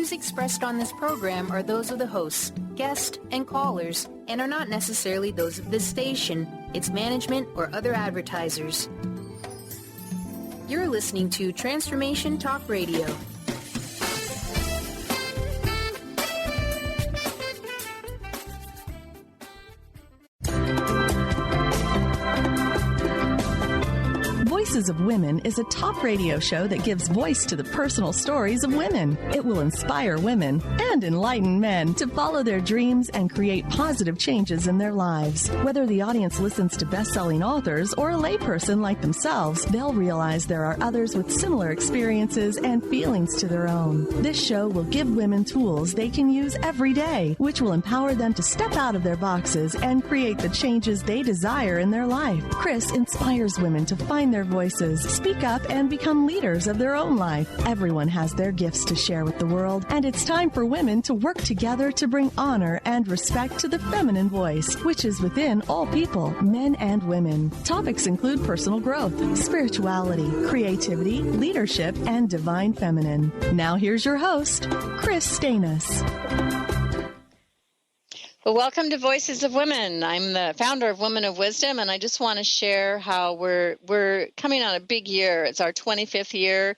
views expressed on this program are those of the hosts, guests, and callers, and are not necessarily those of this station, its management, or other advertisers. You're listening to Transformation Talk Radio. Voices of Women is a talk radio show that gives voice to the personal stories of women. It will inspire women and enlighten men to follow their dreams and create positive changes in their lives. Whether the audience listens to best-selling authors or a layperson like themselves, they'll realize there are others with similar experiences and feelings to their own. This show will give women tools they can use every day, which will empower them to step out of their boxes and create the changes they desire in their life. Kris inspires women to find their voices, speak up, and become leaders of their own life. Everyone has their gifts to share with the world, and it's time for women to work together to bring honor and respect to the feminine voice, which is within all people, men and women. Topics include personal growth, spirituality, creativity, leadership, and divine feminine. Now here's your host, Kris Steinnes. Well, welcome to Voices of Women. I'm the founder of Women of Wisdom, and I just want to share how we're coming on a big year. It's our 25th year,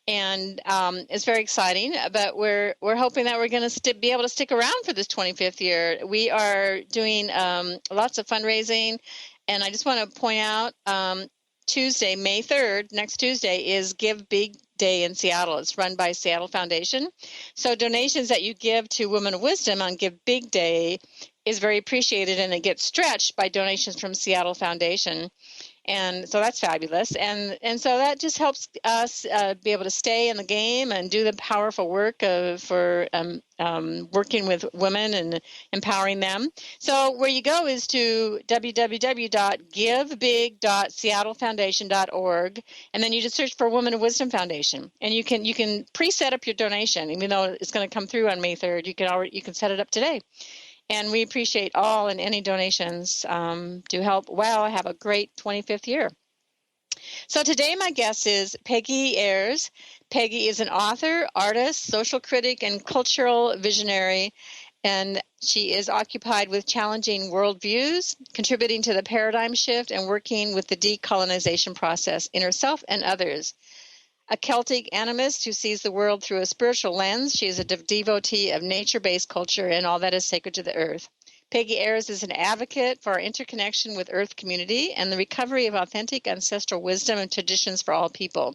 and it's very exciting. But we're hoping that we're going to be able to stick around for this 25th year. We are doing lots of fundraising, and I just want to point out Tuesday, May 3rd, next Tuesday, is Give Big Day in Seattle. It's run by Seattle Foundation. So donations that you give to Women of Wisdom on Give Big Day is very appreciated, and it gets stretched by donations from Seattle Foundation. And so that's fabulous. And so that just helps us be able to stay in the game and do the powerful work for working with women and empowering them. So where you go is to www.givebig.seattlefoundation.org, and then you just search for Women of Wisdom Foundation. And you can pre-set up your donation, even though it's going to come through on May 3rd. You can set it up today. And we appreciate all and any donations to help have a great 25th year. So today my guest is Pegi Eyers. Pegi is an author, artist, social critic, and cultural visionary, and she is occupied with challenging worldviews, contributing to the paradigm shift, and working with the decolonization process in herself and others. A Celtic animist who sees the world through a spiritual lens, she is a devotee of nature-based culture and all that is sacred to the earth. Pegi Eyers is an advocate for our interconnection with Earth community and the recovery of authentic ancestral wisdom and traditions for all people.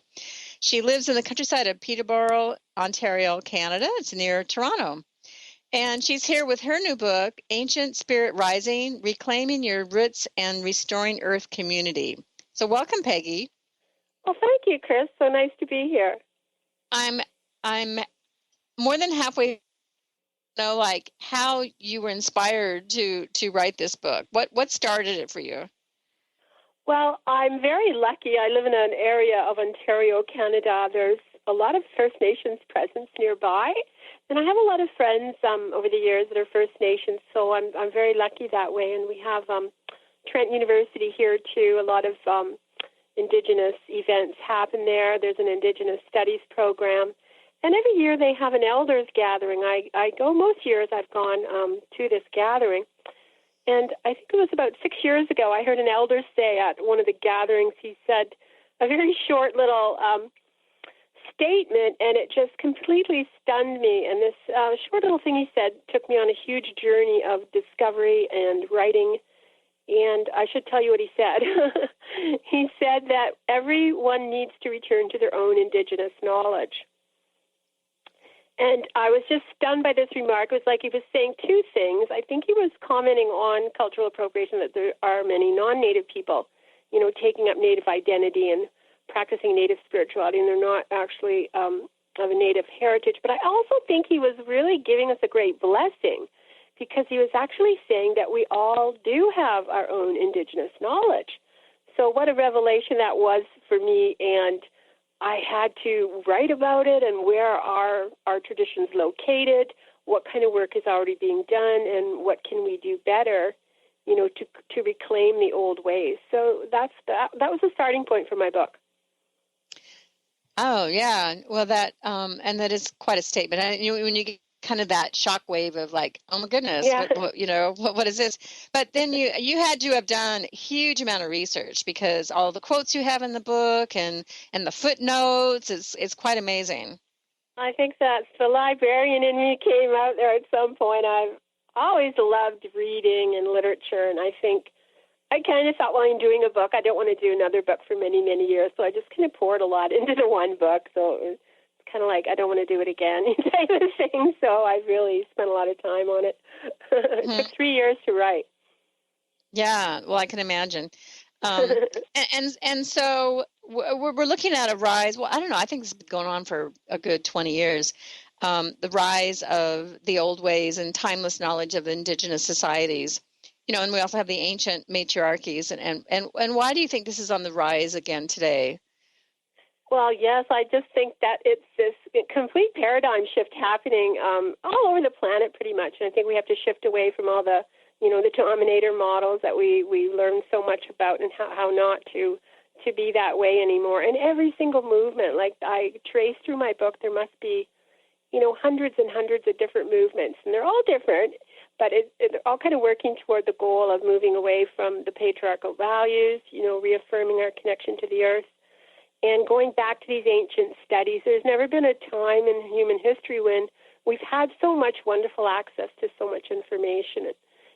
She lives in the countryside of Peterborough, Ontario, Canada. It's near Toronto. And she's here with her new book, Ancient Spirit Rising, Reclaiming Your Roots and Restoring Earth Community. So welcome, Pegi. Well, thank you, Kris. So nice to be here. I'm more than halfway know how you were inspired to write this book. What started it for you? Well, I'm very lucky. I live in an area of Ontario, Canada. There's a lot of First Nations presence nearby, and I have a lot of friends over the years that are First Nations. So I'm very lucky that way. And we have Trent University here too. A lot of Indigenous events happen there. There's an Indigenous Studies program. And every year they have an elders gathering. I go most years I've gone to this gathering. And I think it was about 6 years ago I heard an elder say at one of the gatherings, he said a very short little statement, and it just completely stunned me. And this short little thing he said took me on a huge journey of discovery and writing. And I should tell you what he said. He said that everyone needs to return to their own Indigenous knowledge. And I was just stunned by this remark. It was like he was saying two things. I think he was commenting on cultural appropriation, that there are many non-Native people, taking up Native identity and practicing Native spirituality, and they're not actually of a Native heritage. But I also think he was really giving us a great blessing, because he was actually saying that we all do have our own Indigenous knowledge. So what a revelation that was for me, and I had to write about it and where are our traditions located, what kind of work is already being done, and what can we do better, to reclaim the old ways. So that was the starting point for my book. Oh, yeah. Well, that and that is quite a statement. And when you get kind of that shock wave of like, oh my goodness, Yeah. what is this? But then you had to have done a huge amount of research because all the quotes you have in the book and the footnotes is quite amazing. I think that's the librarian in me came out there at some point. I've always loved reading and literature, and I think I kind of thought while I'm doing a book, I don't want to do another book for many, many years, so I just kind of poured a lot into the one book. So it's kind of like I don't want to do it again type of thing. So I really spent a lot of time on it. It took 3 years to write. Yeah, well, I can imagine. And so we're looking at a rise. Well, I don't know. I think this has been going on for a good 20 years. The rise of the old ways and timeless knowledge of indigenous societies. And we also have the ancient matriarchies. And why do you think this is on the rise again today? Well, yes, I just think that it's this complete paradigm shift happening all over the planet pretty much. And I think we have to shift away from all the dominator models that we learned so much about and how not to be that way anymore. And every single movement, like I trace through my book, there must be, hundreds and hundreds of different movements. And they're all different, but they're all kind of working toward the goal of moving away from the patriarchal values, reaffirming our connection to the earth. And going back to these ancient studies, there's never been a time in human history when we've had so much wonderful access to so much information. And,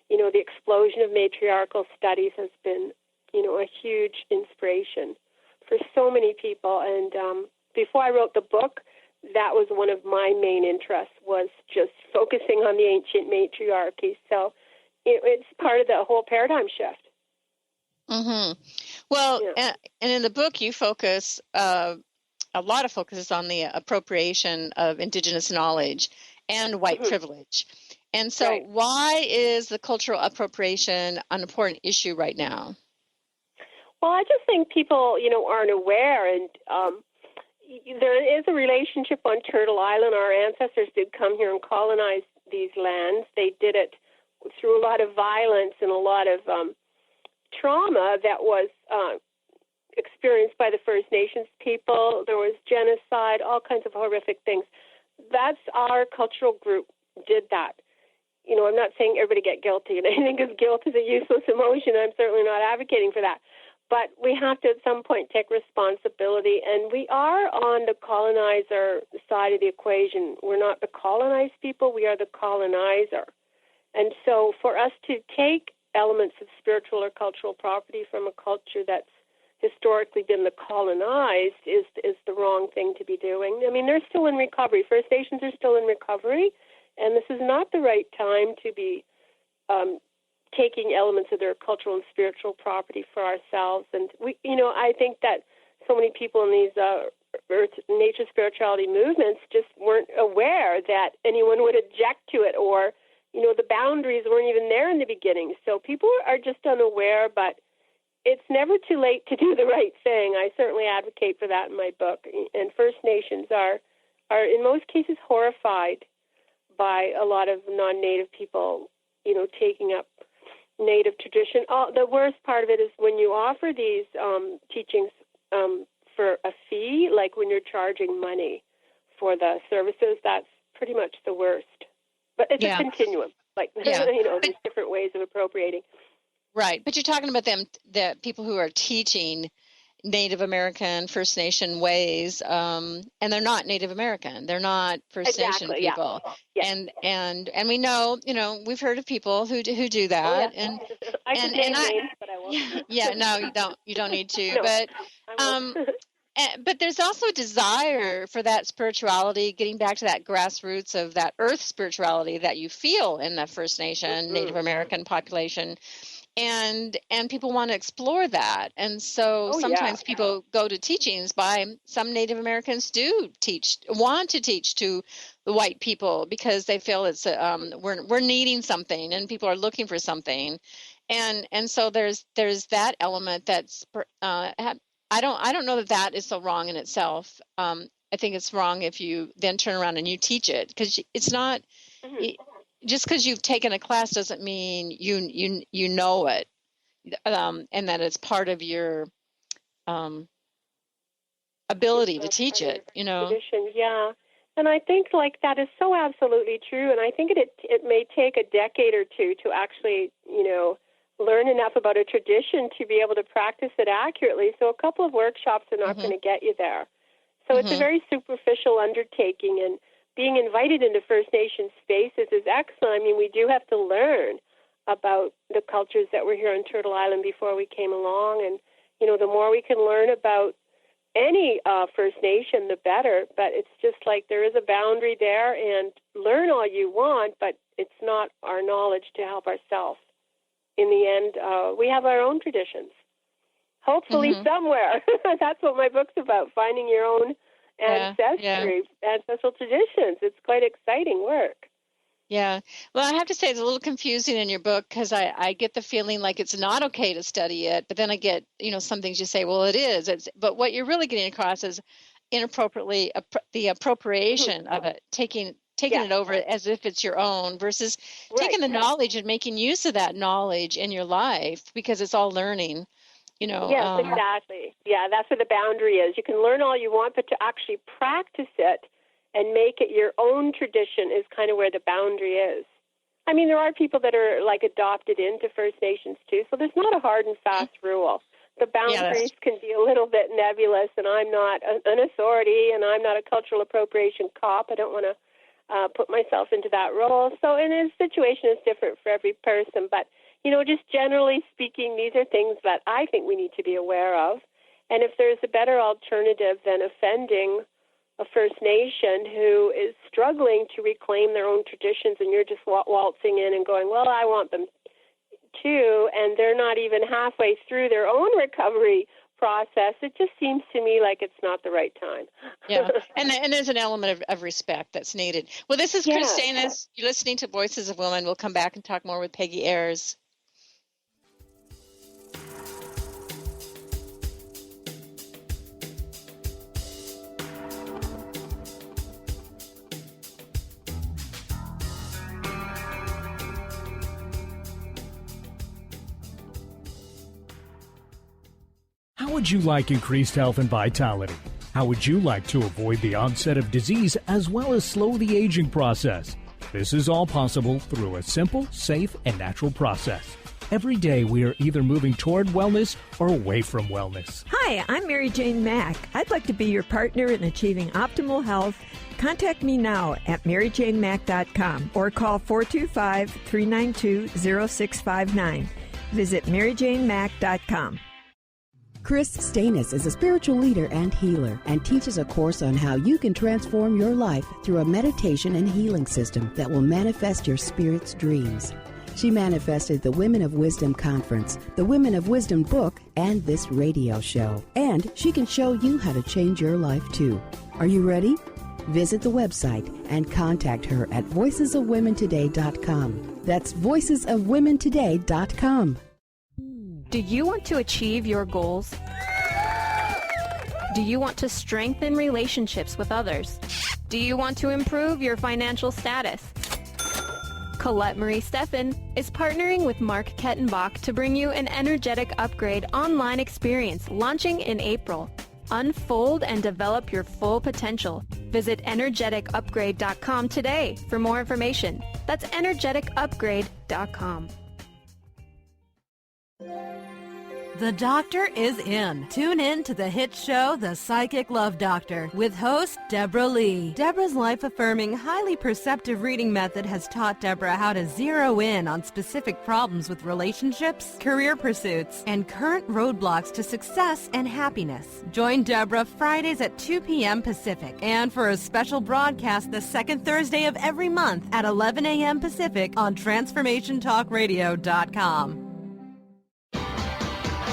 the explosion of matriarchal studies has been, a huge inspiration for so many people. And before I wrote the book, that was one of my main interests, was just focusing on the ancient matriarchy. So it's part of the whole paradigm shift. Mm-hmm. Well, yeah. And in the book, you focus a lot of focus on the appropriation of indigenous knowledge and white privilege. And so why is the cultural appropriation an important issue right now? Well, I just think people, aren't aware. And there is a relationship on Turtle Island. Our ancestors did come here and colonize these lands. They did it through a lot of violence and a lot of trauma that was experienced by the First Nations people. There was genocide, all kinds of horrific things. That's our cultural group did that. I'm not saying everybody get guilty, and I think guilt is a useless emotion. I'm certainly not advocating for that. But we have to at some point take responsibility, and we are on the colonizer side of the equation. We're not the colonized people, we are the colonizer. And so for us to take elements of spiritual or cultural property from a culture that's historically been the colonized is the wrong thing to be doing. I mean, they're still in recovery. First Nations are still in recovery, and this is not the right time to be taking elements of their cultural and spiritual property for ourselves. And I think that so many people in these earth, nature spirituality movements just weren't aware that anyone would object to it, or the boundaries weren't even there in the beginning. So people are just unaware, but it's never too late to do the right thing. I certainly advocate for that in my book. And First Nations are in most cases horrified by a lot of non-Native people, taking up Native tradition. The worst part of it is when you offer these teachings for a fee, like when you're charging money for the services, that's pretty much the worst. But it's a continuum, like, there's different ways of appropriating. Right. But you're talking about the people who are teaching Native American, First Nation ways, and they're not Native American. They're not First Nation people. Yeah. And we know, we've heard of people who do that. Oh, yeah. I can name names, but I won't. Yeah, no, you don't need to. No, but there's also a desire for that spirituality, getting back to that grassroots of that earth spirituality that you feel in the First Nation, Native American population. And people want to explore that. And so sometimes people go to teachings by some Native Americans want to teach to the white people because they feel it's we're needing something and people are looking for something. And so there's that element that's I don't know that is so wrong in itself. I think it's wrong if you then turn around and you teach it, because it's not just because you've taken a class doesn't mean you know it, and that it's part of your ability to teach it, Traditions, yeah. And I think that is so absolutely true. And I think it may take a decade or two to actually, learn enough about a tradition to be able to practice it accurately. So a couple of workshops are not going to get you there. So it's a very superficial undertaking, and being invited into First Nations spaces is excellent. I mean, we do have to learn about the cultures that were here on Turtle Island before we came along. And, the more we can learn about any First Nation, the better. But it's just there is a boundary there, and learn all you want, but it's not our knowledge to help ourselves. In the end, we have our own traditions. Hopefully somewhere. That's what my book's about, finding your own ancestry, ancestral traditions. It's quite exciting work. Yeah. Well, I have to say it's a little confusing in your book because I get the feeling like it's not okay to study it, but then I get, some things you say, well, it is. But what you're really getting across is inappropriately the appropriation of it, taking it over as if it's your own versus taking the knowledge and making use of that knowledge in your life because it's all learning, Yes, exactly. Yeah, that's where the boundary is. You can learn all you want, but to actually practice it and make it your own tradition is kind of where the boundary is. I mean, there are people that are adopted into First Nations too, so there's not a hard and fast rule. The boundaries can be a little bit nebulous, and I'm not an authority, and I'm not a cultural appropriation cop. I don't want to put myself into that role. So, and the situation is different for every person. But, just generally speaking, these are things that I think we need to be aware of. And if there's a better alternative than offending a First Nation who is struggling to reclaim their own traditions, and you're just waltzing in and going, well, I want them too, and they're not even halfway through their own recovery process, it just seems to me like it's not the right time. Yeah, and there's an element of respect that's needed. Well, this is Kris Steinnes. You're listening to Voices of Women. We'll come back and talk more with Pegi Eyers. How would you like increased health and vitality? How would you like to avoid the onset of disease as well as slow the aging process? This is all possible through a simple, safe, and natural process. Every day we are either moving toward wellness or away from wellness. Hi, I'm Mary Jane Mack. I'd like to be your partner in achieving optimal health. Contact me now at maryjanemack.com or call 425-392-0659. Visit maryjanemack.com. Kris Steinnes is a spiritual leader and healer and teaches a course on how you can transform your life through a meditation and healing system that will manifest your spirit's dreams. She manifested the Women of Wisdom Conference, the Women of Wisdom book, and this radio show. And she can show you how to change your life too. Are you ready? Visit the website and contact her at voicesofwomentoday.com. That's voicesofwomentoday.com. Do you want to achieve your goals? Do you want to strengthen relationships with others? Do you want to improve your financial status? Colette Marie Steffen is partnering with Mark Kettenbach to bring you an Energetic Upgrade online experience launching in April. Unfold and develop your full potential. Visit energeticupgrade.com today for more information. That's energeticupgrade.com. The Doctor is in. Tune in to the hit show, The Psychic Love Doctor, with host Deborah Lee. Deborah's life-affirming, highly perceptive reading method has taught Deborah how to zero in on specific problems with relationships, career pursuits, and current roadblocks to success and happiness. Join Deborah Fridays at 2 p.m. Pacific, and for a special broadcast the second Thursday of every month at 11 a.m. Pacific on TransformationTalkRadio.com.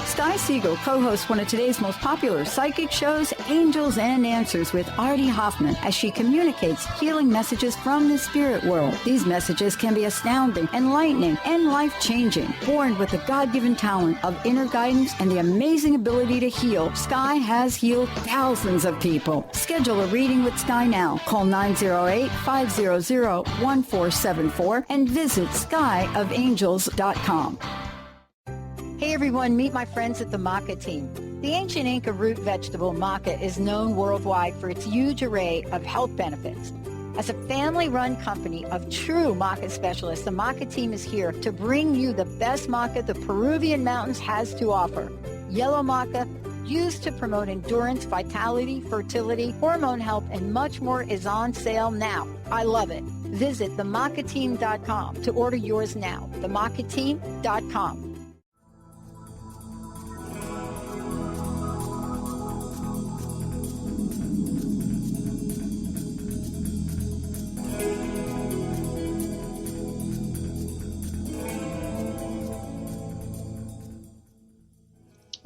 Sky Siegel co-hosts one of today's most popular psychic shows, Angels and Answers, with Artie Hoffman, as she communicates healing messages from the spirit world. These messages can be astounding, enlightening, and life-changing. Born with the God-given talent of inner guidance and the amazing ability to heal, Sky has healed thousands of people. Schedule a reading with Sky now. Call 908-500-1474 and visit skyofangels.com. Hey everyone, meet my friends at the Maca team. The ancient Inca root vegetable maca is known worldwide for its huge array of health benefits. As a family-run company of true maca specialists, the maca team is here to bring you the best maca the Peruvian mountains has to offer. Yellow maca, used to promote endurance, vitality, fertility, hormone health, and much more, is on sale now. I love it. Visit themacateam.com to order yours now. Themacateam.com.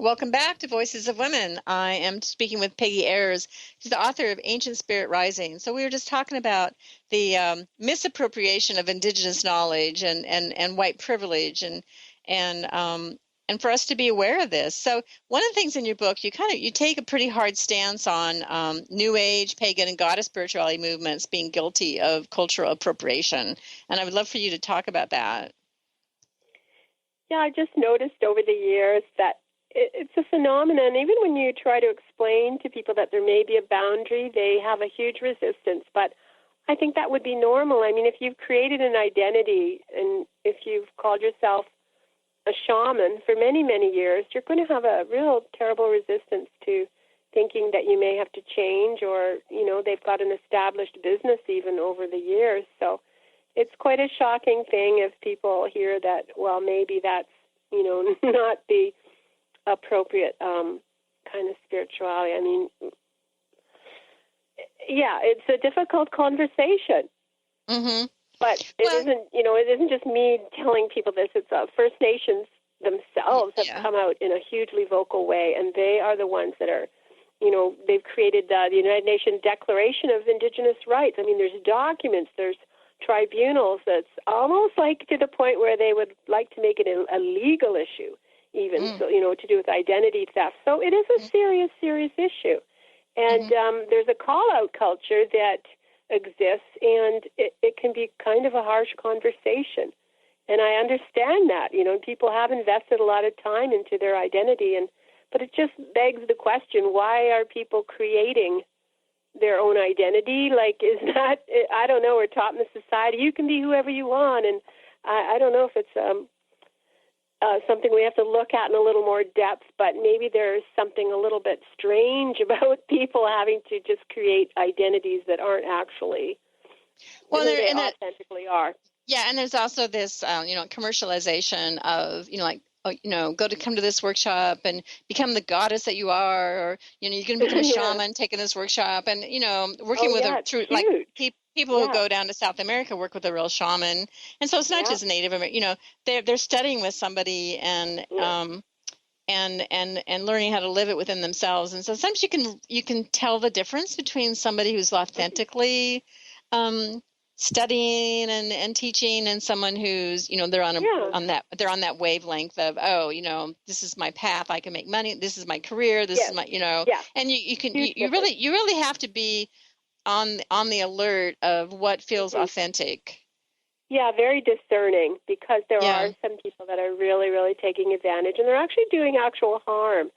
Welcome back to Voices of Women. I am speaking with Pegi Eyers. She's the author of Ancient Spirit Rising. So we were just talking about the misappropriation of indigenous knowledge and white privilege and for us to be aware of this. So one of the things in your book, you take a pretty hard stance on New Age, pagan, and goddess spirituality movements being guilty of cultural appropriation. And I would love for you to talk about that. Yeah, I just noticed over the years that it's a phenomenon. Even when you try to explain to people that there may be a boundary, they have a huge resistance. But I think that would be normal. I mean, if you've created an identity and if you've called yourself a shaman for many, many years, you're going to have a real terrible resistance to thinking that you may have to change, or, they've got an established business even over the years. So it's quite a shocking thing if people hear that, well, maybe that's, not the appropriate kind of spirituality. I mean, yeah, it's a difficult conversation. Mm-hmm. But it isn't just me telling people this. It's First Nations themselves have come out in a hugely vocal way, and they are the ones that are, they've created the United Nations Declaration of Indigenous Rights. I mean, there's documents, there's tribunals. That's almost like to the point where they would like to make it a legal issue, even, so, to do with identity theft. So it is a serious, serious issue. And there's a call-out culture that exists, and it can be kind of a harsh conversation. And I understand that, people have invested a lot of time into their identity, but it just begs the question, why are people creating their own identity? Like, is that, I don't know, we're taught in the society, you can be whoever you want, and I don't know if it's something we have to look at in a little more depth, but maybe there's something a little bit strange about people having to just create identities that aren't actually who they authentically are. Yeah, and there's also this, commercialization of, come to this workshop and become the goddess that you are, or, you can become a shaman taking this workshop, and, working with a true, like, people who go down to South America work with a real shaman. And so it's not just Native American, they're studying with somebody and learning how to live it within themselves. And so sometimes you can tell the difference between somebody who's authentically studying and teaching, and someone who's, they're on that wavelength of, this is my path, I can make money, this is my career, this is my, and you really have to be on the alert of what feels authentic. Yeah, very discerning, because there are some people that are really, really taking advantage, and they're actually doing actual harm.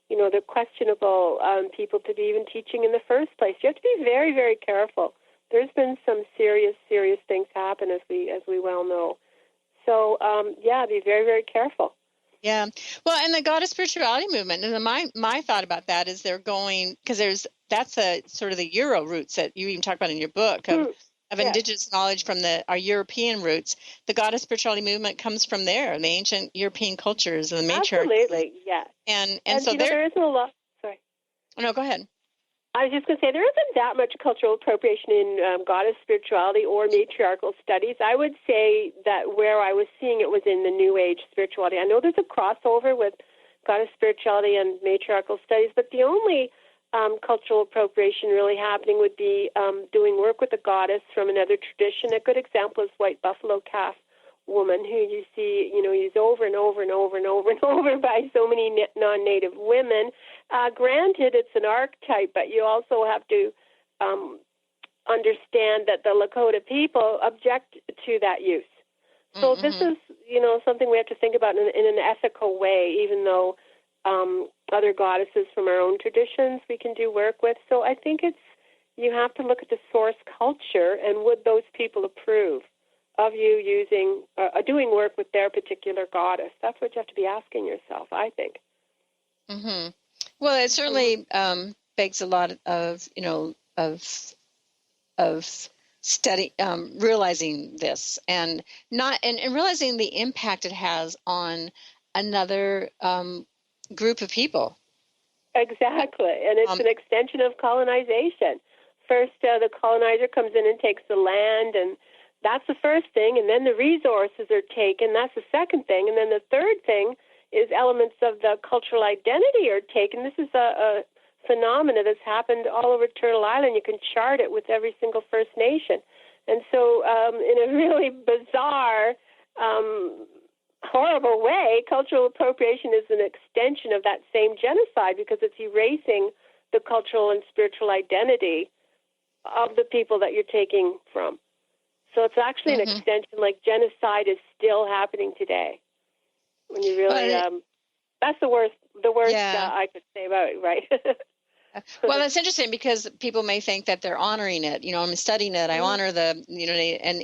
They're questionable people to be even teaching in the first place. You have to be very, very careful. There's been some serious, serious things happen, as we well know. So, be very, very careful. Yeah. Well, and the goddess spirituality movement, and my thought about that is they're going, because that's a sort of the Euro roots that you even talk about in your book of indigenous knowledge from our European roots. The goddess spirituality movement comes from there, the ancient European cultures and the matriarchy. Absolutely, yes. And so there isn't a lot. Sorry. Oh, no, go ahead. I was just going to say, there isn't that much cultural appropriation in goddess spirituality or matriarchal studies. I would say that where I was seeing it was in the New Age spirituality. I know there's a crossover with goddess spirituality and matriarchal studies, but the only cultural appropriation really happening would be doing work with a goddess from another tradition. A good example is White Buffalo Calf woman, who you see, used over and over and over and over and over by so many non-Native women. Granted, it's an archetype, but you also have to understand that the Lakota people object to that use. So this is, something we have to think about in an ethical way, even though other goddesses from our own traditions we can do work with. So I think you have to look at the source culture, and would those people approve of you doing work with their particular goddess? That's what you have to be asking yourself, I think. Mm-hmm. Well, it certainly begs a lot of study, realizing this, and realizing the impact it has on another group of people. Exactly, and it's an extension of colonization. First, the colonizer comes in and takes the land, and that's the first thing, and then the resources are taken. That's the second thing, and then the third thing is elements of the cultural identity are taken. This is a phenomena that's happened all over Turtle Island. You can chart it with every single First Nation. And so in a really bizarre, horrible way, cultural appropriation is an extension of that same genocide, because it's erasing the cultural and spiritual identity of the people that you're taking from. So it's actually an extension, like genocide is still happening today. When you really, that's the worst I could say about it, right? Well, it's interesting because people may think that they're honoring it. I'm studying it. I honor the,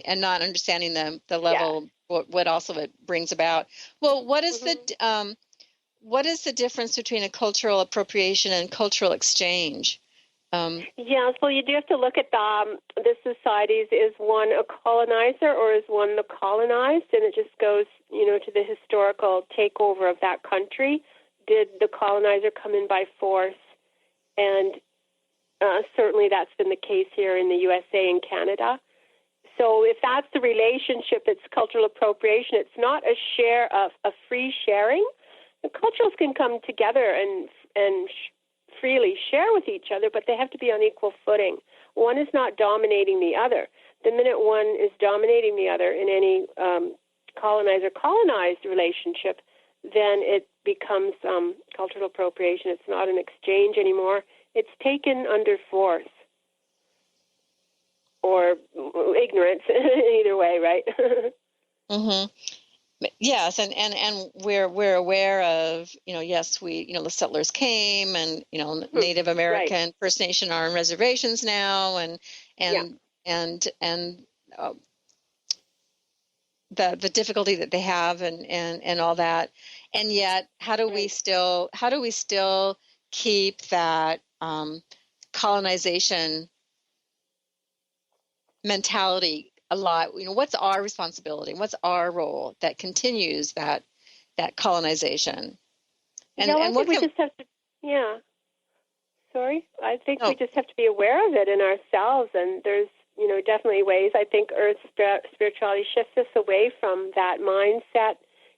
and not understanding the level, what also it brings about. Well, what is the difference between a cultural appropriation and cultural exchange? So you do have to look at the societies. Is one a colonizer or is one the colonized? And it just goes, to the historical takeover of that country. Did the colonizer come in by force? And certainly that's been the case here in the USA and Canada. So if that's the relationship, it's cultural appropriation. It's not a free sharing. The cultures can come together and freely share with each other, but they have to be on equal footing. One is not dominating the other. The minute one is dominating the other in any colonizer-colonized relationship, then it becomes cultural appropriation. It's not an exchange anymore. It's taken under force or ignorance, either way, right? Yes, and we're aware of, yes, the settlers came, and Native American, First Nation are on reservations now, and the difficulty that they have, and all that, and yet how do we still keep that colonization mentality alive? What's our responsibility? What's our role that continues that colonization? I think we just have to. I think we just have to be aware of it in ourselves, and there's definitely ways. I think Earth spirituality shifts us away from that mindset.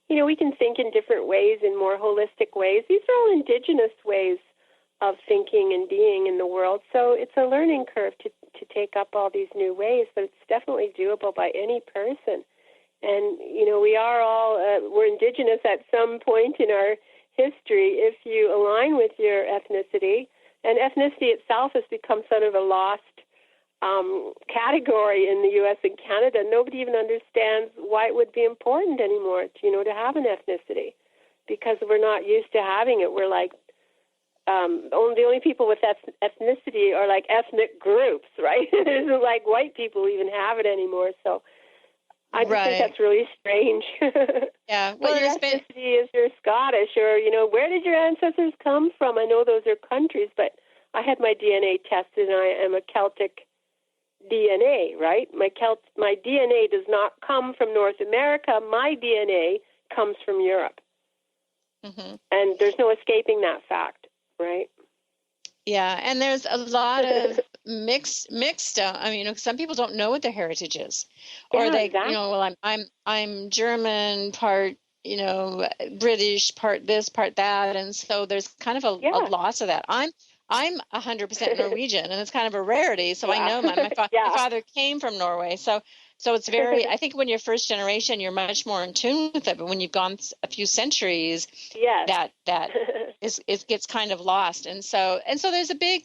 We can think in different ways, in more holistic ways. These are all indigenous ways of thinking and being in the world. So it's a learning curve to take up all these new ways, but it's definitely doable by any person. And, we are all, we're indigenous at some point in our history if you align with your ethnicity. And ethnicity itself has become sort of a lost category in the U.S. and Canada. Nobody even understands why it would be important anymore, to have an ethnicity, because we're not used to having it. We're like, the only people with ethnicity are like ethnic groups, right? It isn't like white people even have it anymore. So I just think that's really strange. Yeah. Well, your ethnicity is you're Scottish, or, where did your ancestors come from? I know those are countries, but I had my DNA tested, and I am a Celtic DNA, right? My DNA does not come from North America. My DNA comes from Europe. And there's no escaping that fact. Right. Yeah, and there's a lot of mixed. Some people don't know what their heritage is, or they, well, I'm German, part, British, part this, part that, and so there's kind of a loss of that. I'm 100% Norwegian, and it's kind of a rarity. So I know my father came from Norway, so it's very. I think when you're first generation, you're much more in tune with it. But when you've gone a few centuries, that it gets kind of lost. And so there's a big,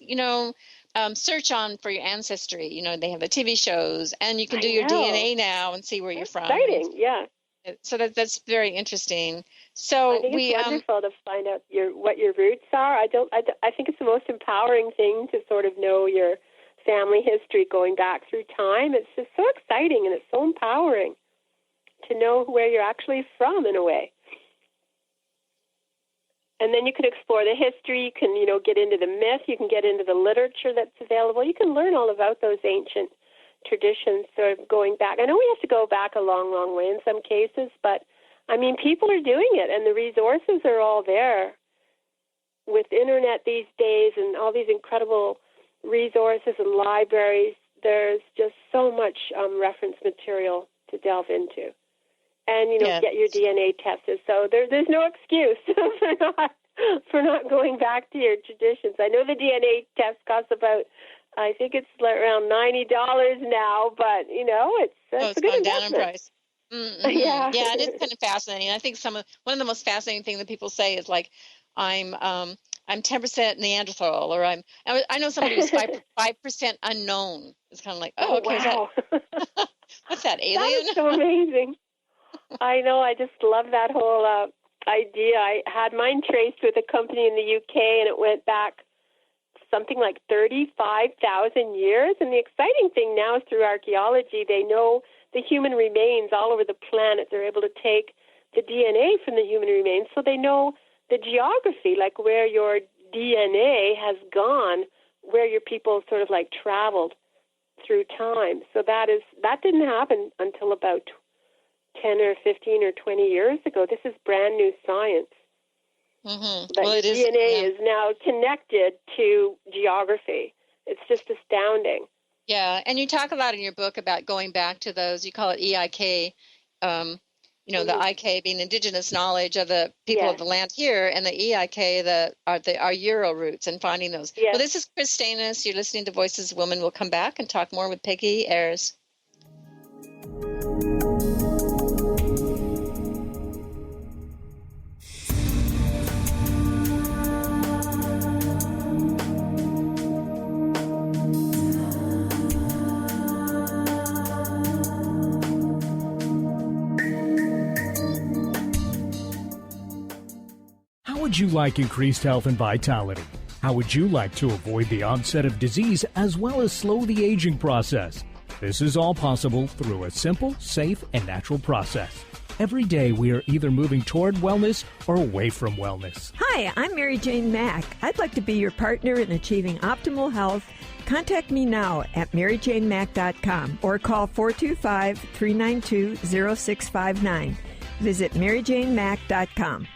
search on for your ancestry. They have the TV shows, and you can do your DNA now and see where you're from. Exciting, yeah. So that's very interesting So I think it's wonderful to find out what your roots are. I think it's the most empowering thing to sort of know your family history going back through time. It's just so exciting and it's so empowering to know where you're actually from in a way. And then you can explore the history. You can, get into the myth. You can get into the literature that's available. You can learn all about those ancient traditions sort of going back. I know we have to go back a long, long way in some cases, but, people are doing it, and the resources are all there. With internet these days and all these incredible resources and libraries, there's just so much reference material to delve into. And, get your DNA tested. So there's no excuse for not going back to your traditions. I know the DNA test costs about, I think it's around $90 now, but, it's a good gone down investment. in price. Mm-hmm. Yeah, it is kind of fascinating. I think one of the most fascinating things that people say is like, I'm 10% Neanderthal, or I know somebody who's 5% unknown. It's kind of like, okay, wow. What's that, alien? That is so amazing. I know. I just love that whole idea. I had mine traced with a company in the UK, and it went back something like 35,000 years. And the exciting thing now is through archaeology, they know the human remains all over the planet. They're able to take the DNA from the human remains, so they know the geography, like where your DNA has gone, where your people sort of like traveled through time. So that didn't happen until about 10 or 15 or 20 years ago. This is brand new science. Mm-hmm. But well, DNA is now connected to geography. It's just astounding. Yeah, and you talk a lot in your book about going back to those, you call it EIK, the IK being indigenous knowledge of the people of the land here, and the EIK, our Euro roots, and finding those. Yes. Well, this is Kris Steinnes. You're listening to Voices of Women. We'll come back and talk more with Pegi Eyers. How would you like increased health and vitality? How would you like to avoid the onset of disease as well as slow the aging process? This is all possible through a simple, safe, and natural process. Every day we are either moving toward wellness or away from wellness. Hi, I'm Mary Jane Mack. I'd like to be your partner in achieving optimal health. Contact me now at maryjanemack.com or call 425-392-0659. Visit maryjanemack.com.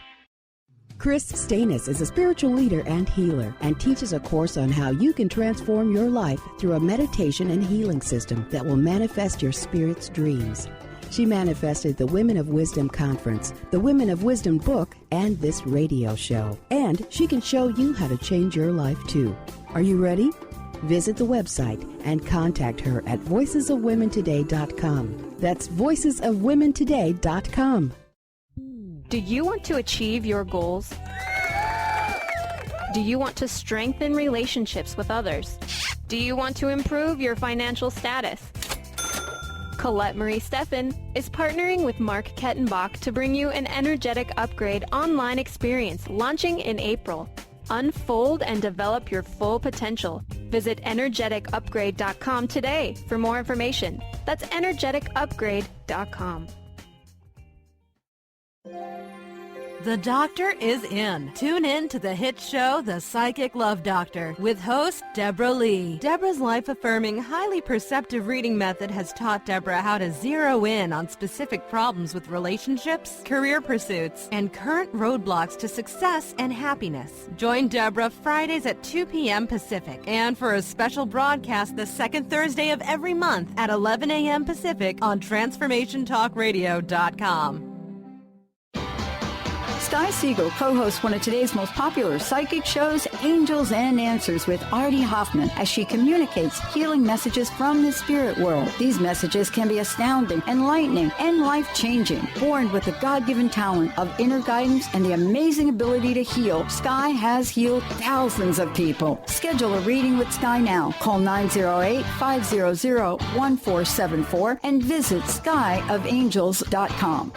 Kris Steinnes is a spiritual leader and healer and teaches a course on how you can transform your life through a meditation and healing system that will manifest your spirit's dreams. She manifested the Women of Wisdom Conference, the Women of Wisdom book, and this radio show. And she can show you how to change your life too. Are you ready? Visit the website and contact her at voicesofwomentoday.com. That's voicesofwomentoday.com. Do you want to achieve your goals? Do you want to strengthen relationships with others? Do you want to improve your financial status? Colette Marie Steffen is partnering with Mark Kettenbach to bring you an energetic upgrade online experience launching in April. Unfold and develop your full potential. Visit energeticupgrade.com today for more information. That's energeticupgrade.com. The Doctor is in. Tune in to the hit show, The Psychic Love Doctor, with host Deborah Lee. Deborah's life-affirming, highly perceptive reading method has taught Deborah how to zero in on specific problems with relationships, career pursuits, and current roadblocks to success and happiness. Join Deborah Fridays at 2 p.m. Pacific, and for a special broadcast the second Thursday of every month at 11 a.m. Pacific on TransformationTalkRadio.com. Sky Siegel co-hosts one of today's most popular psychic shows, Angels and Answers, with Artie Hoffman, as she communicates healing messages from the spirit world. These messages can be astounding, enlightening, and life-changing. Born with the God-given talent of inner guidance and the amazing ability to heal, Sky has healed thousands of people. Schedule a reading with Sky now. Call 908-500-1474 and visit skyofangels.com.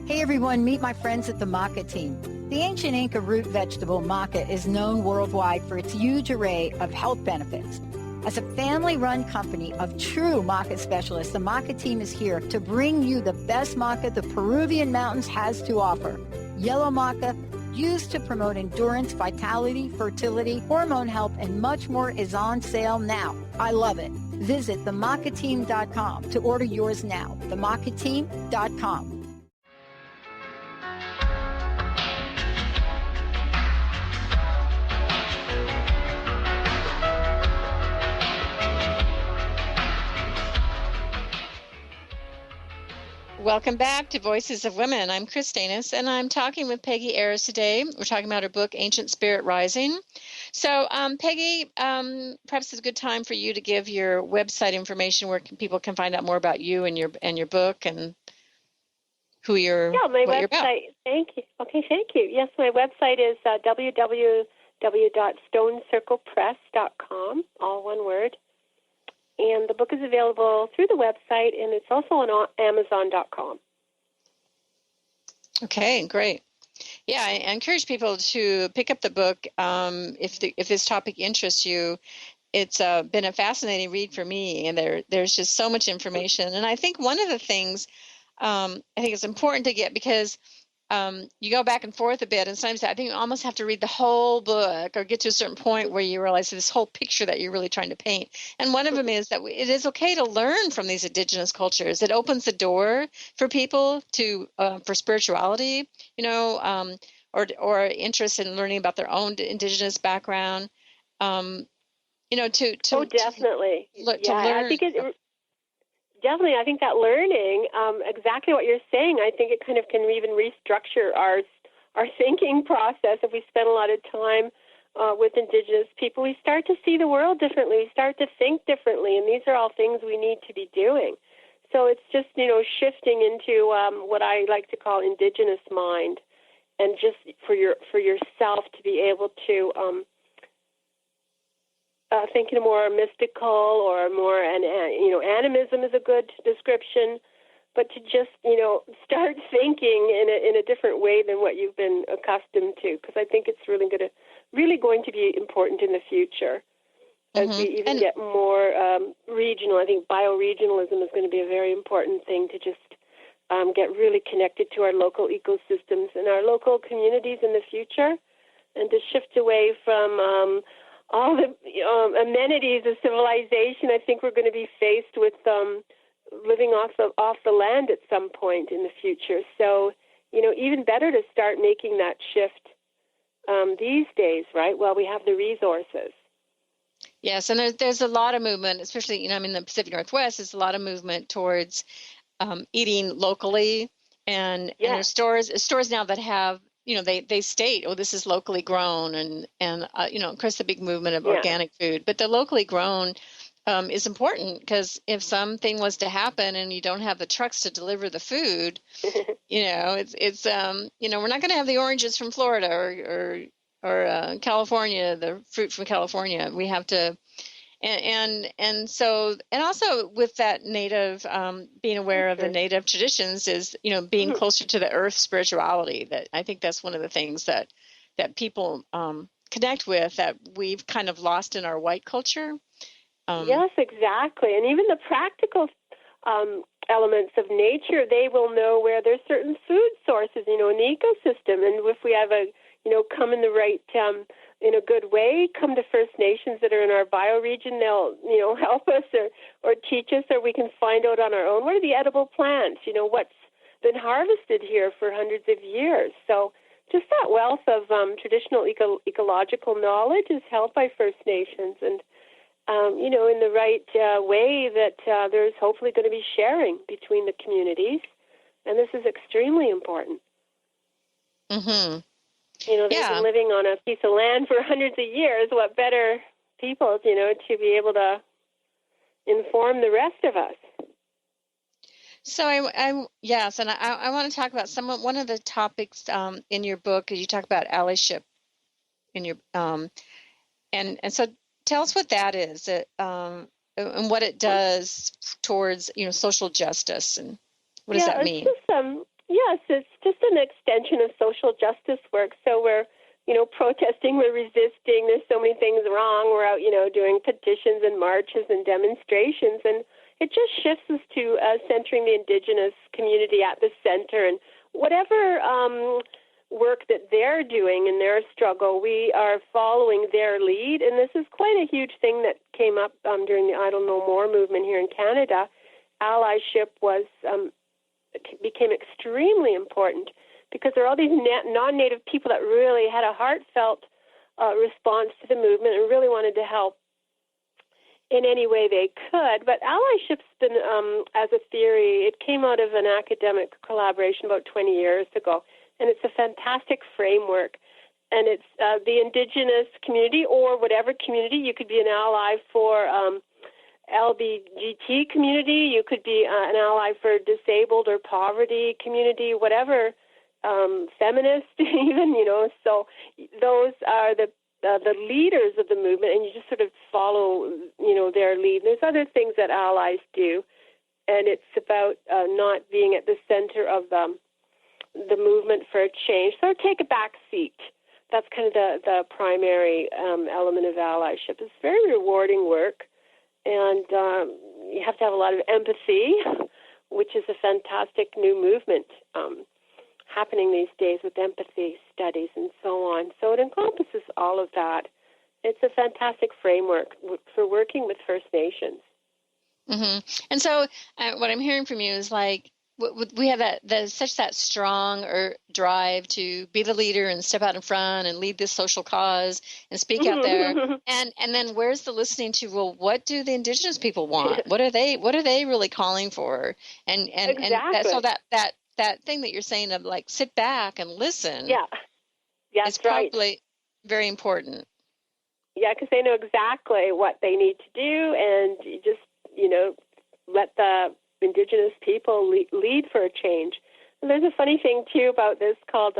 Hey everyone, meet my friends at the maca team. The ancient Inca root vegetable maca is known worldwide for its huge array of health benefits. As a family-run company of true maca specialists, the maca team is here to bring you the best maca the Peruvian mountains has to offer. Yellow maca, used to promote endurance, vitality, fertility, hormone health, and much more, is on sale now. I love it. Visit themacateam.com to order yours now. Themacateam.com. Welcome back to Voices of Women. I'm Kris Steinnes, and I'm talking with Pegi Eyers today. We're talking about her book, Ancient Spirit Rising. So, Pegi, perhaps it's a good time for you to give your website information where people can find out more about you and your book and who you're. Yeah, my what website. You're about. Thank you. Okay, thank you. Yes, my website is www.stonecirclepress.com, all one word. And the book is available through the website, and it's also on Amazon.com. Okay, great. Yeah, I encourage people to pick up the book if this topic interests you. It's been a fascinating read for me, and there's just so much information. And I think one of the things I think it's important to get, because you go back and forth a bit, and sometimes I think you almost have to read the whole book or get to a certain point where you realize this whole picture that you're really trying to paint. And one of them is that it is okay to learn from these indigenous cultures. It opens the door for people to for spirituality, or interest in learning about their own indigenous background. To definitely. To learn. I think definitely, I think that learning, exactly what you're saying, I think it kind of can even restructure our thinking process. If we spend a lot of time with Indigenous people, we start to see the world differently. We start to think differently, and these are all things we need to be doing. So it's just, shifting into what I like to call Indigenous mind, and just for yourself to be able to think in a more mystical or more, animism is a good description, but to just, start thinking in a different way than what you've been accustomed to, because I think it's really going to be important in the future as we even get more regional. I think bioregionalism is going to be a very important thing to just get really connected to our local ecosystems and our local communities in the future, and to shift away from all the amenities of civilization. I think we're going to be faced with living off the land at some point in the future. So, even better to start making that shift these days, right? While we have the resources. Yes, and there's a lot of movement, especially in the Pacific Northwest. There's a lot of movement towards eating locally, and there's stores now that have. They state, this is locally grown, and of course, the big movement of organic food. But the locally grown is important, because if something was to happen and you don't have the trucks to deliver the food, it's we're not going to have the oranges from Florida or California, the fruit from California. We have to. And also with that native, being aware of the native traditions is, being closer to the earth spirituality. That I think that's one of the things that people connect with that we've kind of lost in our white culture. Yes, exactly. And even the practical elements of nature, they will know where there's certain food sources, in the ecosystem. And if we have come in the right in a good way, come to First Nations that are in our bioregion, they'll, help us or teach us, or we can find out on our own. What are the edible plants? What's been harvested here for hundreds of years? So just that wealth of traditional ecological knowledge is held by First Nations, and, in the right way that there's hopefully going to be sharing between the communities, and this is extremely important. Mm-hmm. They've been living on a piece of land for hundreds of years. What better people, to be able to inform the rest of us? So I want to talk about one of the topics in your book. You talk about allyship in your and so tell us what that is, and what it does towards social justice, and what does that mean? Yes, it's just an extension of social justice work. So we're, protesting, we're resisting. There's so many things wrong. We're out, doing petitions and marches and demonstrations. And it just shifts us to centering the Indigenous community at the center. And whatever work that they're doing in their struggle, we are following their lead. And this is quite a huge thing that came up during the Idle No More movement here in Canada. Allyship became extremely important because there are all these non-Native people that really had a heartfelt response to the movement and really wanted to help in any way they could. But allyship's been, as a theory, it came out of an academic collaboration about 20 years ago, and it's a fantastic framework. And it's the Indigenous community or whatever community. You could be an ally for LGBT community. You could be an ally for disabled or poverty community, whatever, feminist even, So those are the leaders of the movement, and you just sort of follow, their lead. There's other things that allies do, and it's about not being at the center of the movement for a change. So take a back seat. That's kind of the primary element of allyship. It's very rewarding work, and you have to have a lot of empathy, which is a fantastic new movement happening these days with empathy studies and so on. So it encompasses all of that. It's a fantastic framework for working with First Nations. Mm-hmm. And so what I'm hearing from you is like, we have that strong drive to be the leader and step out in front and lead this social cause and speak out there. And then where's the listening to, well, what do the Indigenous people want? What are they really calling for? And exactly. So that thing that you're saying of like sit back and listen. Yeah. Is probably very important. Yeah, because they know exactly what they need to do, and you just, let the Indigenous people lead for a change. And there's a funny thing, too, about this called,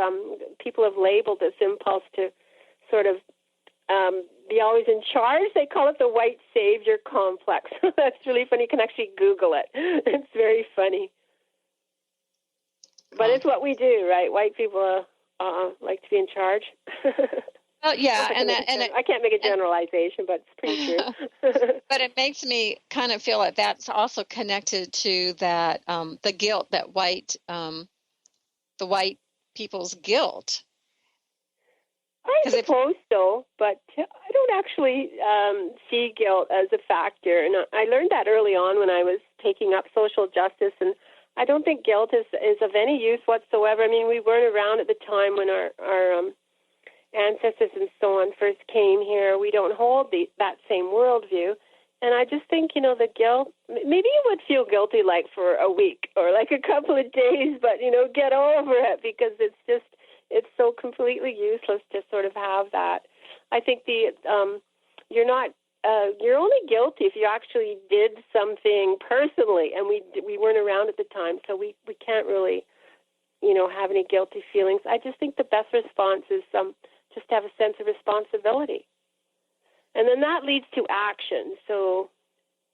people have labeled this impulse to sort of be always in charge. They call it the white savior complex. That's really funny. You can actually Google it. It's very funny. But it's what we do, right? White people like to be in charge. Oh, yeah, I can't make a generalization, but it's pretty true. But it makes me kind of feel like that's also connected to that the guilt that the white people's guilt. I suppose so, but I don't actually see guilt as a factor, and I learned that early on when I was taking up social justice, and I don't think guilt is of any use whatsoever. I mean, we weren't around at the time when our ancestors and so on first came here. We don't hold that same worldview. And I just think, the guilt, maybe you would feel guilty like for a week or like a couple of days, but, get over it because it's so completely useless to sort of have that. I think you're only guilty if you actually did something personally, and we weren't around at the time, so we can't really, have any guilty feelings. I just think the best response is just to have a sense of responsibility. And then that leads to action. So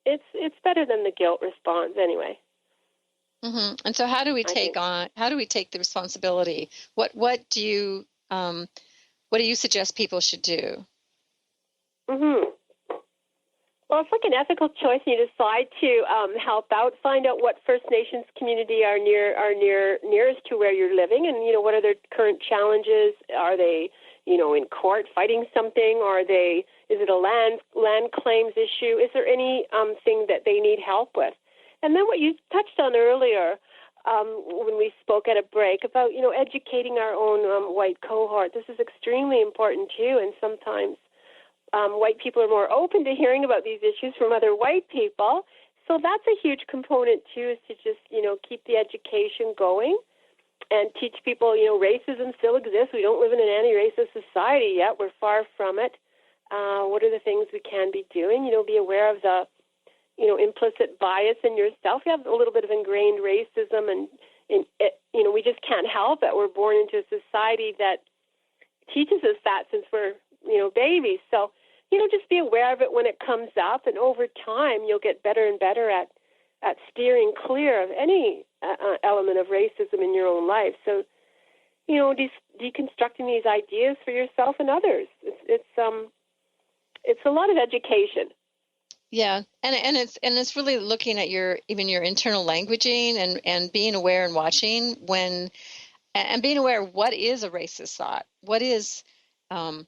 it's better than the guilt response anyway. Mm-hmm. And so how do we take the responsibility? What do you suggest people should do? Mm-hmm. Well, it's like an ethical choice. You decide to help out, find out what First Nations community are nearest to where you're living, and what are their current challenges. Are they in court fighting something? Is it a land claims issue? Is there any thing that they need help with? And then what you touched on earlier when we spoke at a break about educating our own white cohort. This is extremely important too, and sometimes white people are more open to hearing about these issues from other white people. So that's a huge component, too, is to just, keep the education going and teach people, racism still exists. We don't live in an anti-racist society yet. We're far from it. What are the things we can be doing? Be aware of the, implicit bias in yourself. You have a little bit of ingrained racism, and we just can't help it. We're born into a society that teaches us that since we're, babies. So, just be aware of it when it comes up, and over time you'll get better and better at at steering clear of any element of racism in your own life. So, you know, deconstructing these ideas for yourself and others. It's a lot of education. Yeah, and it's really looking at your internal languaging and being aware and watching and being aware of what is a racist thought, what is a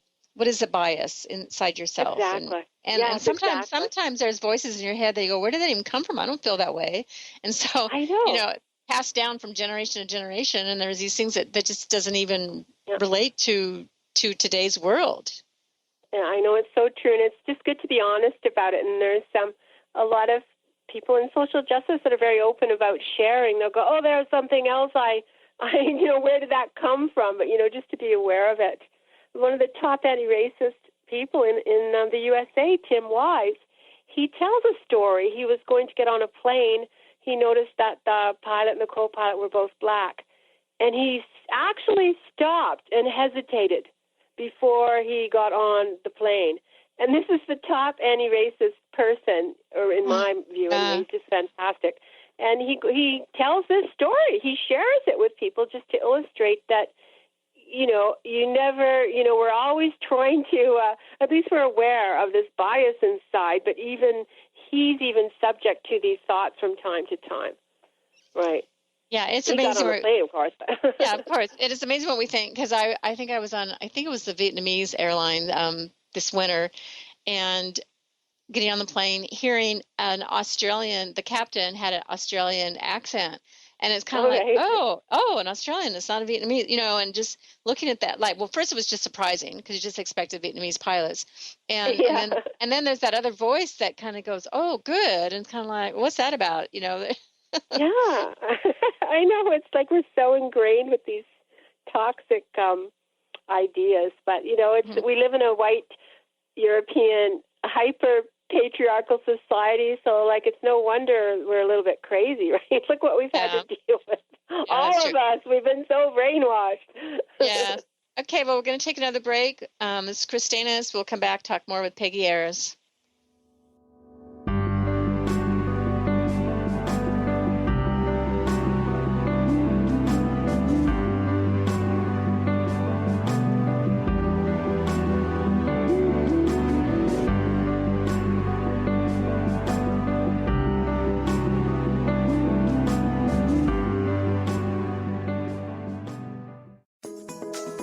bias inside yourself. Exactly. And sometimes there's voices in your head that you go, where did that even come from? I don't feel that way. And so, I know. You know, passed down from generation to generation, and there's these things that just doesn't even relate to today's world. Yeah, I know, it's so true, and it's just good to be honest about it. And there's a lot of people in social justice that are very open about sharing. They'll go, oh, there's something else. I you know, where did that come from? But, you know, just to be aware of it. One of the top anti-racist people in the USA, Tim Wise, he tells a story. He was going to get on a plane. He noticed that the pilot and the co-pilot were both black, and he actually stopped and hesitated before he got on the plane. And this is the top anti-racist person, or in my view, and he's just fantastic. And he tells this story. He shares it with people just to illustrate that, you know, you never, you know, we're always trying to, at least we're aware of this bias inside, but he's even subject to these thoughts from time to time. Right. Yeah, it's amazing. Got on the plane, of course. Yeah, of course. It is amazing what we think, because I think it was the Vietnamese airline this winter, and getting on the plane, hearing the captain had an Australian accent. And it's kind of like, an Australian, it's not a Vietnamese, you know, and just looking at that, like, well, first it was just surprising because you just expected Vietnamese pilots. And then there's that other voice that kind of goes, oh, good. And it's kind of like, what's that about? You know? Yeah, I know. It's like we're so ingrained with these toxic ideas. But, you know, we live in a white European hyper-patriarchal society, so, like, it's no wonder we're a little bit crazy, right? Look what we've had to deal with. All of us, we've been so brainwashed. Yeah. Okay, well, we're going to take another break. This is Kris Steinnes. We'll come back, talk more with Pegi Eyers.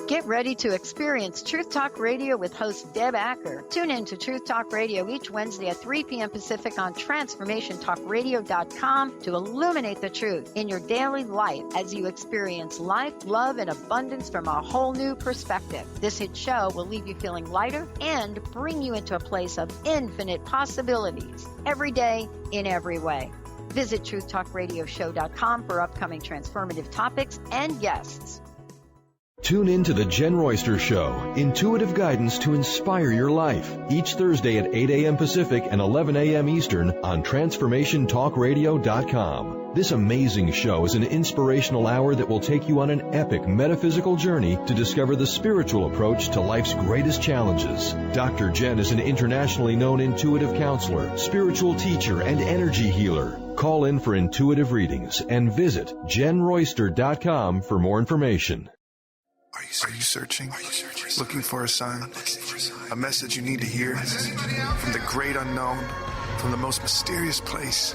Get ready to experience Truth Talk Radio with host Deb Acker. Tune in to Truth Talk Radio each Wednesday at 3 p.m. Pacific on TransformationTalkRadio.com to illuminate the truth in your daily life as you experience life, love, and abundance from a whole new perspective. This hit show will leave you feeling lighter and bring you into a place of infinite possibilities every day in every way. Visit TruthTalkRadioshow.com for upcoming transformative topics and guests. Tune in to The Jen Royster Show, intuitive guidance to inspire your life, each Thursday at 8 a.m. Pacific and 11 a.m. Eastern on TransformationTalkRadio.com. This amazing show is an inspirational hour that will take you on an epic metaphysical journey to discover the spiritual approach to life's greatest challenges. Dr. Jen is an internationally known intuitive counselor, spiritual teacher, and energy healer. Call in for intuitive readings and visit JenRoyster.com for more information. Are you searching? Looking for a sign? A message you need to hear? From the great unknown, from the most mysterious place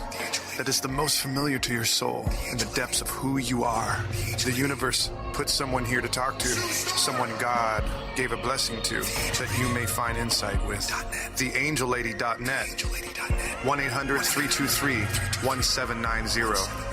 that is the most familiar to your soul in the depths of who you are. The universe put someone here to talk to, someone God gave a blessing to, that you may find insight with. TheAngelLady.net. 1-800-323-1790.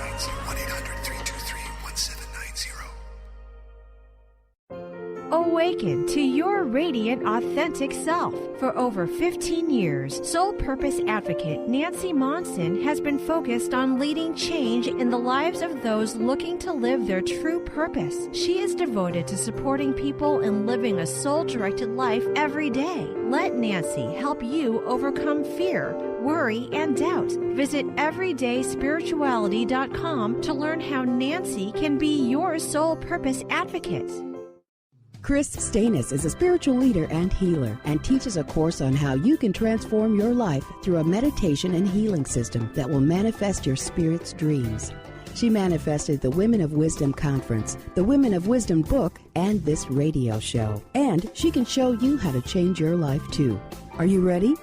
Awaken to your radiant, authentic self. For over 15 years, Soul Purpose Advocate Nancy Monson has been focused on leading change in the lives of those looking to live their true purpose. She is devoted to supporting people in living a soul-directed life every day. Let Nancy help you overcome fear, worry, and doubt. Visit everydayspirituality.com to learn how Nancy can be your soul purpose advocate. Kris Steinnes is a spiritual leader and healer and teaches a course on how you can transform your life through a meditation and healing system that will manifest your spirit's dreams. She manifested the Women of Wisdom Conference, the Women of Wisdom book, and this radio show. And she can show you how to change your life too. Are you ready?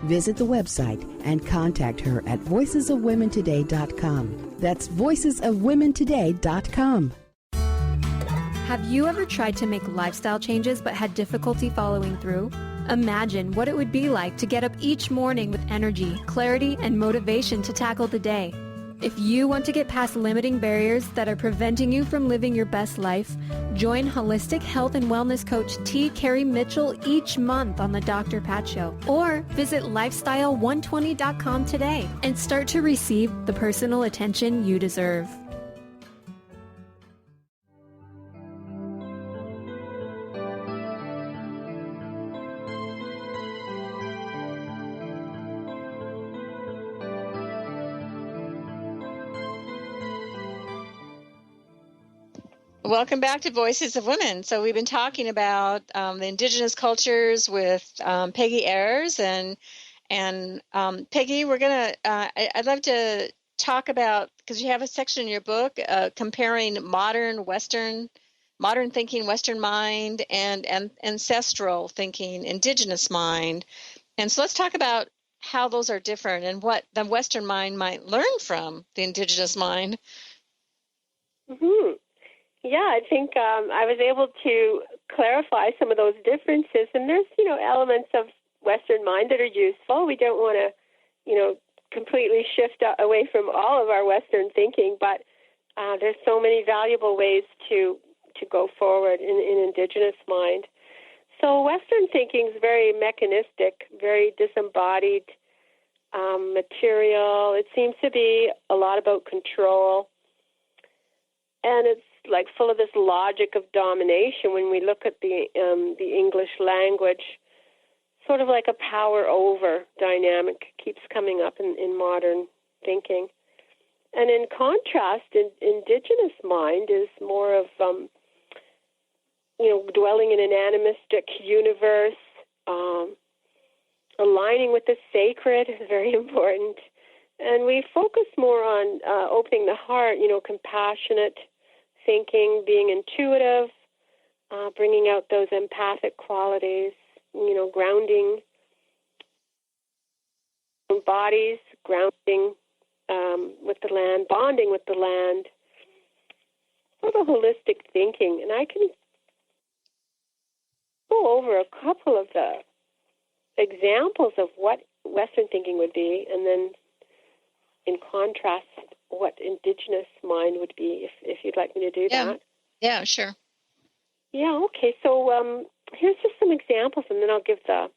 Visit the website and contact her at voicesofwomentoday.com. That's voicesofwomentoday.com. Have you ever tried to make lifestyle changes but had difficulty following through? Imagine what it would be like to get up each morning with energy, clarity, and motivation to tackle the day. If you want to get past limiting barriers that are preventing you from living your best life, join holistic health and wellness coach T. Carrie Mitchell each month on the Dr. Pat Show. Or visit lifestyle120.com today and start to receive the personal attention you deserve. Welcome back to Voices of Women. So we've been talking about the indigenous cultures with Pegi Eyers, and Pegi, we're gonna. I'd love to talk about, because you have a section in your book comparing modern thinking, Western mind, and ancestral thinking, indigenous mind. And so let's talk about how those are different and what the Western mind might learn from the indigenous mind. Mm-hmm. Yeah, I think I was able to clarify some of those differences. And there's, elements of Western mind that are useful. We don't want to, completely shift away from all of our Western thinking, but there's so many valuable ways to go forward in Indigenous mind. So Western thinking is very mechanistic, very disembodied, material. It seems to be a lot about control. And it's like full of this logic of domination when we look at the English language, sort of like a power over dynamic keeps coming up in modern thinking. And in contrast, Indigenous mind is more of, dwelling in an animistic universe, aligning with the sacred is very important. And we focus more on opening the heart, compassionate thinking, being intuitive, bringing out those empathic qualities, grounding bodies, grounding with the land, bonding with the land, sort of holistic thinking. And I can go over a couple of the examples of what Western thinking would be, and then in contrast, what Indigenous mind would be, if you'd like me to do that. Yeah, sure. Yeah, okay. So here's just some examples, and then I'll give the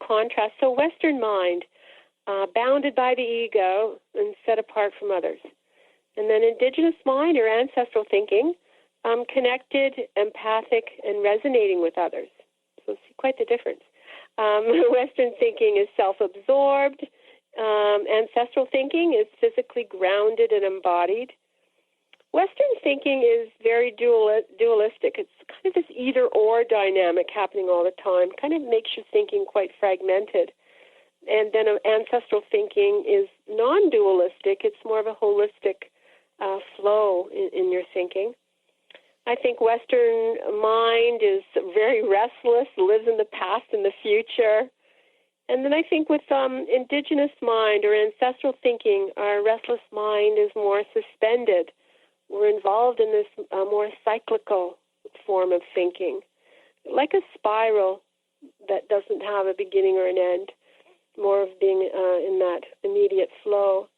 contrast. So Western mind, bounded by the ego and set apart from others. And then Indigenous mind, or ancestral thinking, connected, empathic, and resonating with others. So see quite the difference. Western thinking is self-absorbed. Ancestral thinking is physically grounded and embodied. Western thinking is very dualistic. It's kind of this either-or dynamic happening all the time. Kind of makes your thinking quite fragmented. And then ancestral thinking is non-dualistic. It's more of a holistic flow in your thinking. I think Western mind is very restless, lives in the past and the future. And then I think with Indigenous mind or ancestral thinking, our restless mind is more suspended. We're involved in this more cyclical form of thinking, like a spiral that doesn't have a beginning or an end, more of being in that immediate flow.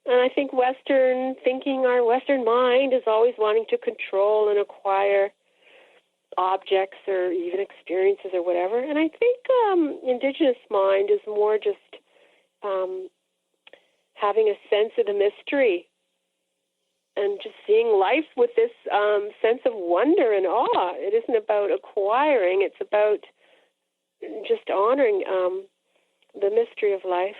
And I think Western thinking, our Western mind, is always wanting to control and acquire objects or even experiences or whatever. And I think Indigenous mind is more just having a sense of the mystery and just seeing life with this sense of wonder and awe. It isn't about acquiring. It's about just honoring the mystery of life.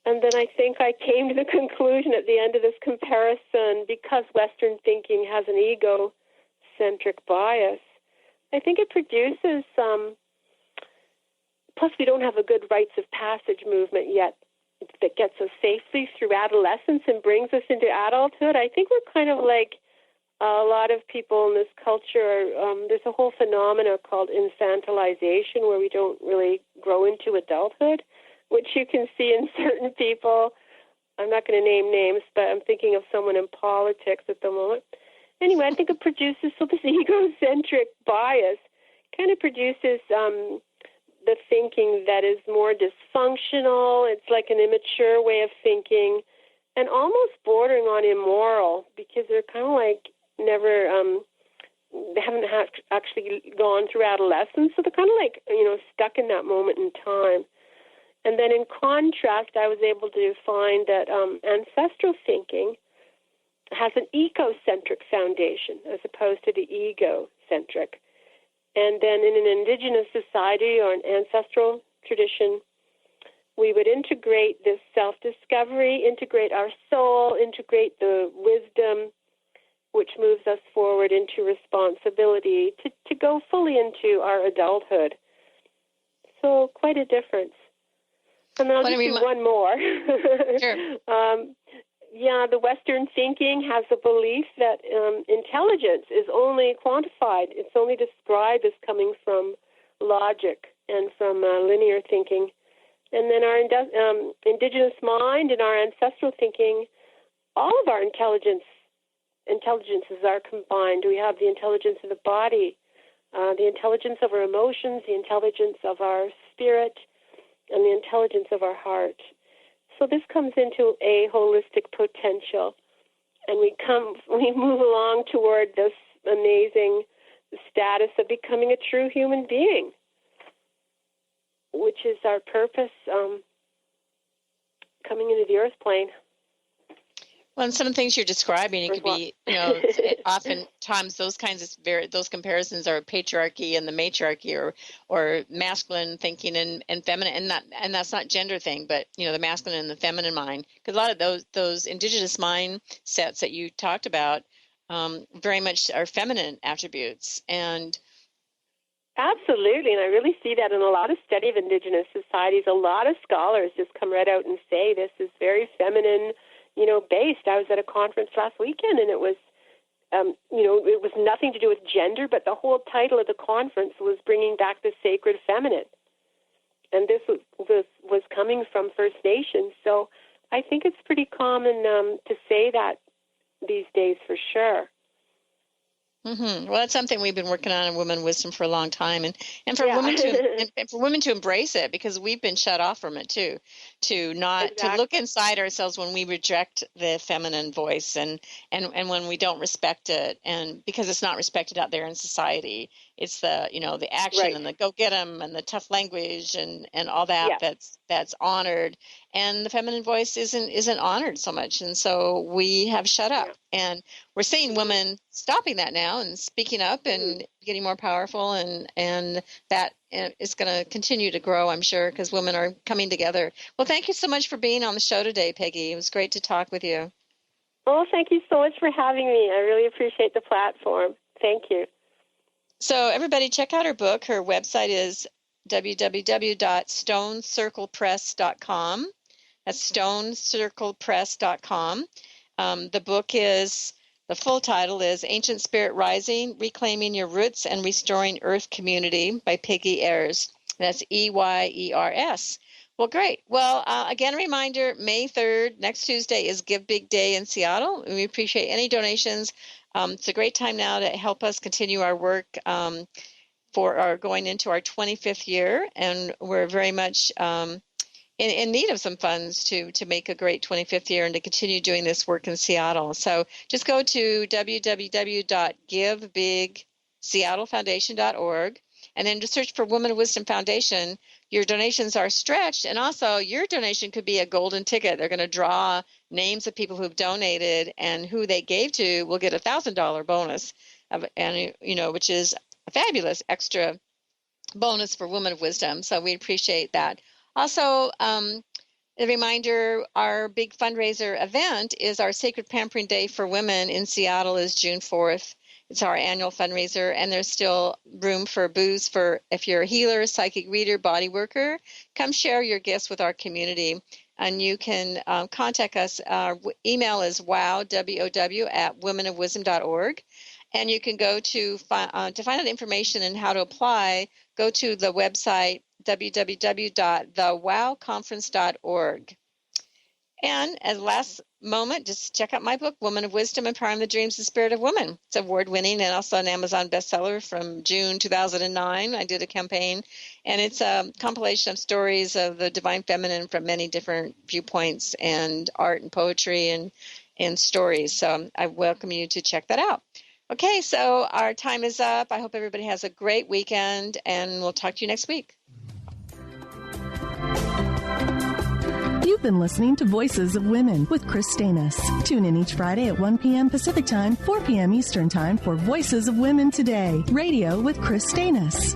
And then I think I came to the conclusion at the end of this comparison, because Western thinking has an ego-centric bias, I think it produces, plus we don't have a good rites of passage movement yet that gets us safely through adolescence and brings us into adulthood. I think we're kind of like a lot of people in this culture. There's a whole phenomena called infantilization where we don't really grow into adulthood, which you can see in certain people. I'm not going to name names, but I'm thinking of someone in politics at the moment. Anyway, I think it produces, so this egocentric bias kind of produces the thinking that is more dysfunctional. It's like an immature way of thinking and almost bordering on immoral because they're kind of like never, they haven't actually gone through adolescence. So they're kind of like, stuck in that moment in time. And then in contrast, I was able to find that ancestral thinking has an ecocentric foundation as opposed to the egocentric. And then in an indigenous society or an ancestral tradition, we would integrate this self-discovery, integrate our soul, integrate the wisdom, which moves us forward into responsibility to go fully into our adulthood. So quite a difference. And I'll just do one more. Sure. The Western thinking has a belief that intelligence is only quantified. It's only described as coming from logic and from linear thinking. And then our indigenous mind and our ancestral thinking, all of our intelligences are combined. We have the intelligence of the body, the intelligence of our emotions, the intelligence of our spirit, and the intelligence of our heart. So this comes into a holistic potential, and we move along toward this amazing status of becoming a true human being, which is our purpose coming into the earth plane. Well, and some of the things you're describing, it could be, oftentimes those comparisons are patriarchy and the matriarchy, or masculine thinking and feminine, and that's not gender thing, but the masculine and the feminine mind, because a lot of those indigenous mind sets that you talked about very much are feminine attributes. And absolutely, and I really see that in a lot of study of indigenous societies. A lot of scholars just come right out and say this is very feminine, based. I was at a conference last weekend, and it was, it was nothing to do with gender, but the whole title of the conference was bringing back the sacred feminine, and this was coming from First Nations. So I think it's pretty common to say that these days for sure. Mm-hmm. Well, that's something we've been working on in Women Wisdom for a long time, and for women to embrace it, because we've been shut off from it too, to look inside ourselves when we reject the feminine voice and when we don't respect it, and because it's not respected out there in society. It's the the action and the go get 'em and the tough language and all that that's honored, and the feminine voice isn't honored so much, and so we have shut up. And we're seeing women stopping that now and speaking up and getting more powerful, and that is going to continue to grow, I'm sure, because women are coming together. Well, thank you so much for being on the show today, Pegi. It was great to talk with you. Oh, thank you so much for having me. I really appreciate the platform. Thank you. So everybody check out her book. Her website is www.stonecirclepress.com. That's stonecirclepress.com. The book the full title is Ancient Spirit Rising, Reclaiming Your Roots and Restoring Earth Community by Pegi Eyers. That's Eyers. Well, great. Well, again, a reminder, May 3rd, next Tuesday, is Give Big Day in Seattle. We appreciate any donations. It's a great time now to help us continue our work for our going into our 25th year, and we're very much in need of some funds to make a great 25th year and to continue doing this work in Seattle. So just go to www.givebigseattlefoundation.org and then just search for Women of Wisdom Foundation. Your donations are stretched, and also your donation could be a golden ticket. They're going to draw names of people who've donated, and who they gave to will get $1,000 bonus, which is a fabulous extra bonus for Women of Wisdom. So we appreciate that. Also, a reminder, our big fundraiser event is our Sacred Pampering Day for Women in Seattle is June 4th. It's our annual fundraiser, and there's still room for booths for if you're a healer, psychic reader, body worker. Come share your gifts with our community, and you can contact us. Our email is wow@womenofwisdom.org, and you can go to find out information and how to apply. Go to the website www.thewowconference.org. And as last moment, just check out my book, Woman of Wisdom, Empowering the Dreams and Spirit of Women. It's award-winning and also an Amazon bestseller from June 2009. I did a campaign, and it's a compilation of stories of the divine feminine from many different viewpoints and art and poetry and stories. So I welcome you to check that out. Okay, so our time is up. I hope everybody has a great weekend, and we'll talk to you next week. You've been listening to Voices of Women with Kris Steinnes. Tune in each Friday at 1 p.m. Pacific Time, 4 p.m. Eastern Time for Voices of Women Today, radio with Kris Steinnes.